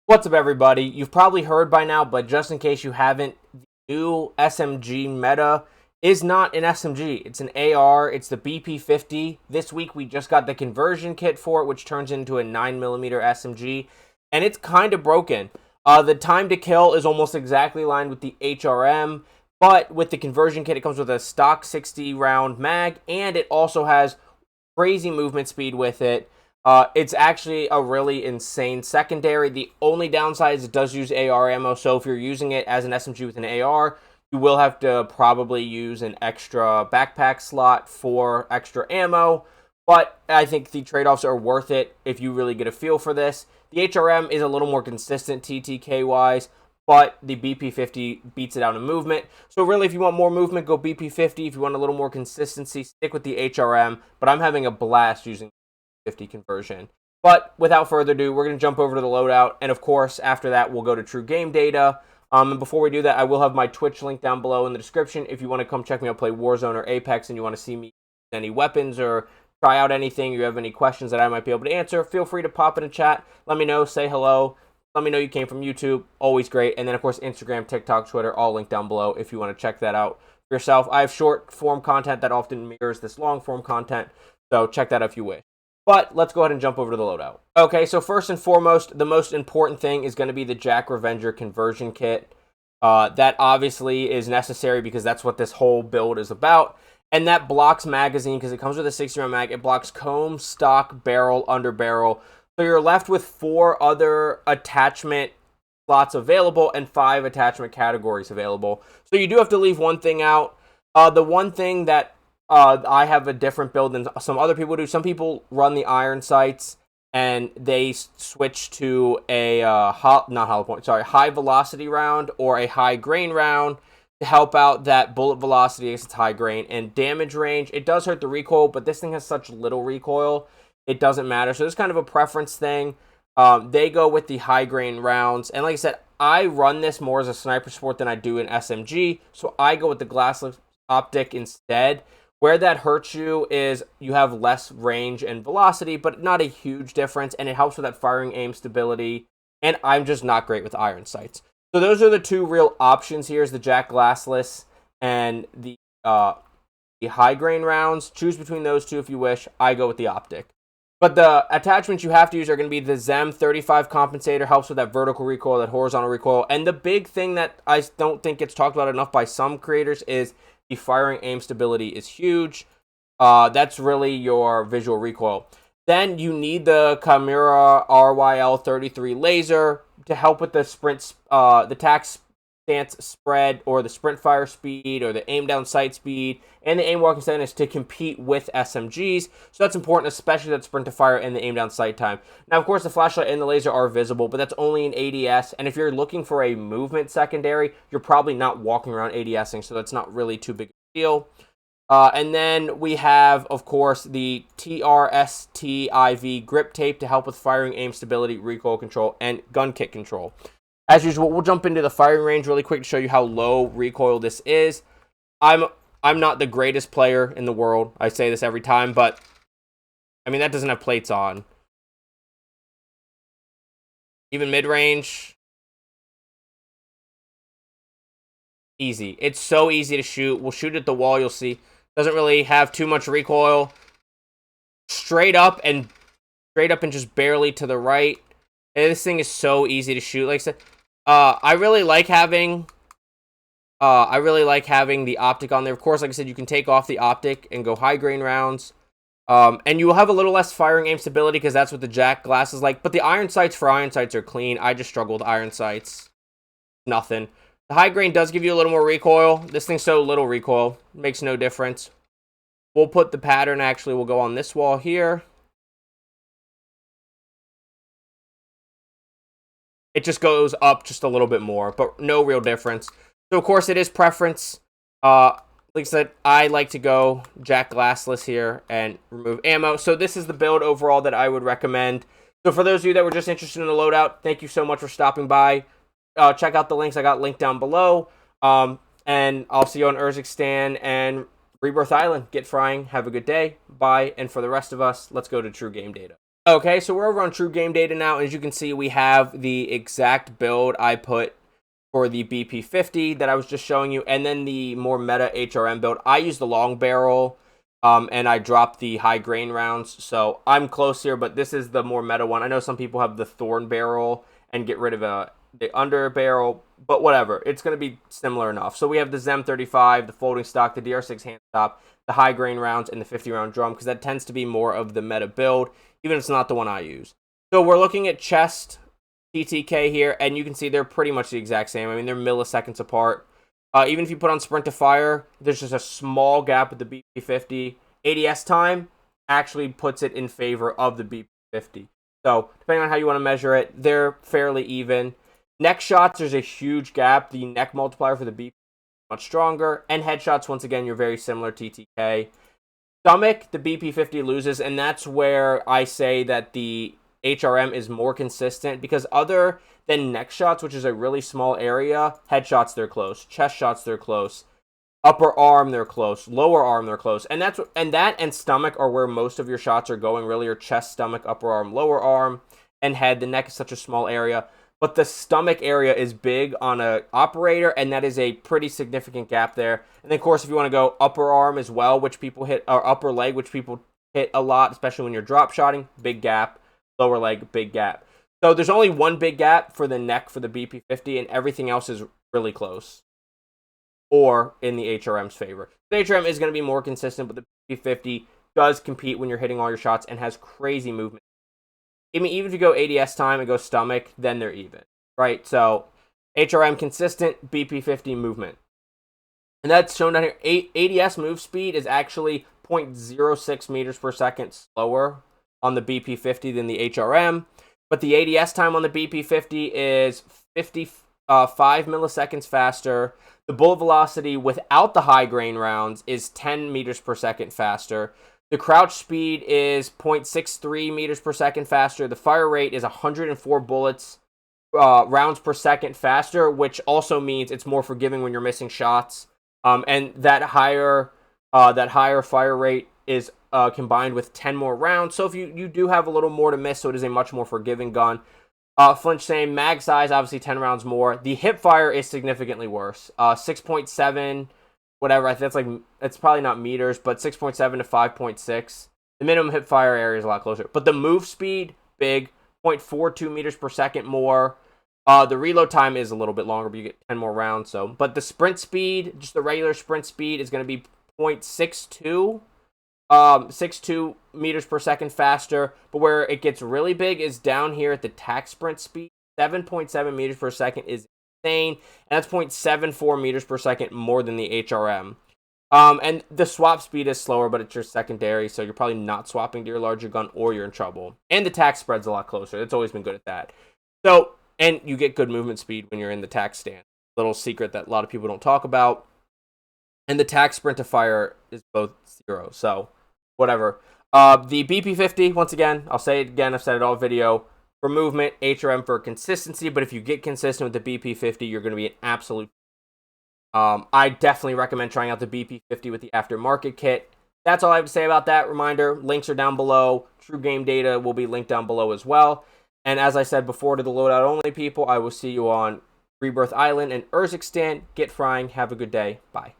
What's up, everybody? You've probably heard by now, but just in case you haven't, the new SMG meta is not an SMG. It's an AR. It's the BP50. This week, we just got the conversion kit for it, which turns into a 9mm SMG, and it's kind of broken. The time to kill is almost exactly aligned with the HRM, but with the conversion kit, it comes with a stock 60-round mag, and it also has crazy movement speed with it. It's actually a really insane secondary. The only downside is it does use AR ammo, so if you're using it as an SMG with an AR, you will have to probably use an extra backpack slot for extra ammo, but I think the trade-offs are worth it if you really get a feel for this. The HRM is a little more consistent TTK-wise, but the BP50 beats it out in movement. So really, if you want more movement, go BP50. If you want a little more consistency, stick with the HRM, but I'm having a blast using 50 conversion. But without further ado, we're going to jump over to the loadout, and of course, after that, we'll go to true game data. And before we do that, I will have my Twitch link down below in the description if you want to come check me out play Warzone or Apex and you want to see me use any weapons or try out anything, you have any questions that I might be able to answer, feel free to pop in a chat, let me know, say hello, let me know you came from YouTube, always great. And then, of course, Instagram, TikTok, Twitter, all linked down below if you want to check that out for yourself. I have short-form content that often mirrors this long-form content, so check that out if you wish. But let's go ahead and jump over to the loadout. Okay, so first and foremost, the most important thing is going to be the Jack Revenger conversion kit. That obviously is necessary because that's what this whole build is about. And that blocks magazine because it comes with a 60-round mag. It blocks comb, stock, barrel, under barrel. So you're left with 4 other attachment slots available and 5 attachment categories available. So you do have to leave one thing out. The one thing that I have a different build than some other people do. Some people run the iron sights and they switch to a high velocity round or a high grain round to help out that bullet velocity against its high grain and damage range. It does hurt the recoil, but this thing has such little recoil, it doesn't matter. So it's kind of a preference thing. They go with the high grain rounds, and like I said, I run this more as a sniper sport than I do an SMG, so I go with the glassless optic instead. Where that hurts you is you have less range and velocity, but not a huge difference, and it helps with that firing aim stability, and I'm just not great with iron sights. So those are the two real options here, is the Jack Glassless and the high grain rounds. Choose between those two if you wish. I go with the optic. But the attachments you have to use are going to be the ZEM 35 compensator, helps with that vertical recoil, that horizontal recoil, and the big thing that I don't think gets talked about enough by some creators is the firing aim stability is huge. That's really your visual recoil. Then you need the Chimera RYL 33 laser to help with the sprint, the tack stance spread, or the sprint fire speed, or the aim down sight speed, and the aim walking stance to compete with SMGs. So that's important, especially that sprint to fire and the aim down sight time. Now, of course, the flashlight and the laser are visible, but that's only in ADS. And if you're looking for a movement secondary, you're probably not walking around ADSing, so that's not really too big a deal. And then we have, of course, the TRSTIV grip tape to help with firing aim stability, recoil control, and gun kick control. As usual, we'll jump into the firing range really quick to show you how low recoil this is. I'm not the greatest player in the world. I say this every time, but I mean, that doesn't have plates on. Even mid-range, easy. It's so easy to shoot. We'll shoot at the wall, you'll see. Doesn't really have too much recoil. Straight up and just barely to the right. And this thing is so easy to shoot. Like I said, I really like having the optic on there. Of course, like I said, you can take off the optic and go high grain rounds. And you will have a little less firing aim stability because that's what the Jack Glass is like. But the iron sights for iron sights are clean. I just struggle with iron sights. Nothing. The high grain does give you a little more recoil. This thing's so little recoil. Makes no difference. We'll put the pattern, actually, we'll go on this wall here. It just goes up just a little bit more, but no real difference. So, of course, it is preference. Like I said, I like to go Jack Glassless here and remove ammo. So this is the build overall that I would recommend. So for those of you that were just interested in the loadout, thank you so much for stopping by. Check out the links I got linked down below. And I'll see you on Urzikstan and Rebirth Island. Get frying. Have a good day. Bye. And for the rest of us, let's go to true game data. Okay, so we're over on True Game Data now. As you can see, we have the exact build I put for the BP50 that I was just showing you, and then the more meta HRM build. I use the long barrel, and I dropped the high grain rounds, so I'm close here, but this is the more meta one. I know some people have the thorn barrel and get rid of the under barrel, but whatever. It's going to be similar enough. So we have the ZEM 35, the folding stock, the DR6 hand stop, the high grain rounds, and the 50-round drum, because that tends to be more of the meta build, even if it's not the one I use. So we're looking at chest TTK here, and you can see they're pretty much the exact same. I mean, they're milliseconds apart. Even if you put on sprint to fire, there's just a small gap with the BP50. ADS time actually puts it in favor of the BP50. So depending on how you want to measure it, they're fairly even. Neck shots, there's a huge gap. The neck multiplier for the BP is much stronger. And headshots, once again, you're very similar TTK. Stomach, the BP50 loses, and that's where I say that the HRM is more consistent, because other than neck shots, which is a really small area, headshots, they're close. Chest shots, they're close. Upper arm, they're close. Lower arm, they're close. And that and stomach are where most of your shots are going, really, are chest, stomach, upper arm, lower arm, and head. The neck is such a small area. But the stomach area is big on a operator, and that is a pretty significant gap there. And then, of course, if you want to go upper arm as well, which people hit, or upper leg, which people hit a lot, especially when you're drop shotting, big gap. Lower leg, big gap. So there's only one big gap for the neck for the BP50, and everything else is really close, or in the HRM's favor. The HRM is going to be more consistent, but the BP50 does compete when you're hitting all your shots and has crazy movement. I mean, even if you go ADS time and go stomach, then they're even, right? So HRM consistent, BP50 movement. And that's shown down here. ADS move speed is actually 0.06 meters per second slower on the BP50 than the HRM. But the ADS time on the BP50 is 55 milliseconds faster. The bullet velocity without the high grain rounds is 10 meters per second faster. The crouch speed is 0.63 meters per second faster. The fire rate is 104 bullets rounds per second faster, which also means it's more forgiving when you're missing shots. And that higher fire rate is combined with 10 more rounds. So if you do have a little more to miss, so it is a much more forgiving gun. Flinch, same. Mag size, obviously 10 rounds more. The hip fire is significantly worse. 6.7, whatever. I think it's probably not meters, but 6.7 to 5.6. The minimum hip fire area is a lot closer. But the move speed, big. 0.42 meters per second more. The reload time is a little bit longer, but you get 10 more rounds. But the sprint speed, just the regular sprint speed, is going to be 0.62. 62 meters per second faster, but where it gets really big is down here at the tac sprint speed. 7.7 meters per second is insane, and that's 0.74 meters per second more than the HRM. And the swap speed is slower, but it's your secondary, so you're probably not swapping to your larger gun, or you're in trouble. And the tac spread's a lot closer. It's always been good at that. So, and you get good movement speed when you're in the tac stand. Little secret that a lot of people don't talk about. And the tac sprint to fire is both 0, so whatever. The BP50, once again, I'll say it again, I've said it all video, for movement, HRM for consistency, but if you get consistent with the BP50, you're going to be an absolute... I definitely recommend trying out the BP50 with the aftermarket kit. That's all I have to say about that. Reminder, links are down below. True Game Data will be linked down below as well. And as I said before to the loadout only people, I will see you on Rebirth Island and Urzikstan. Get frying. Have a good day. Bye.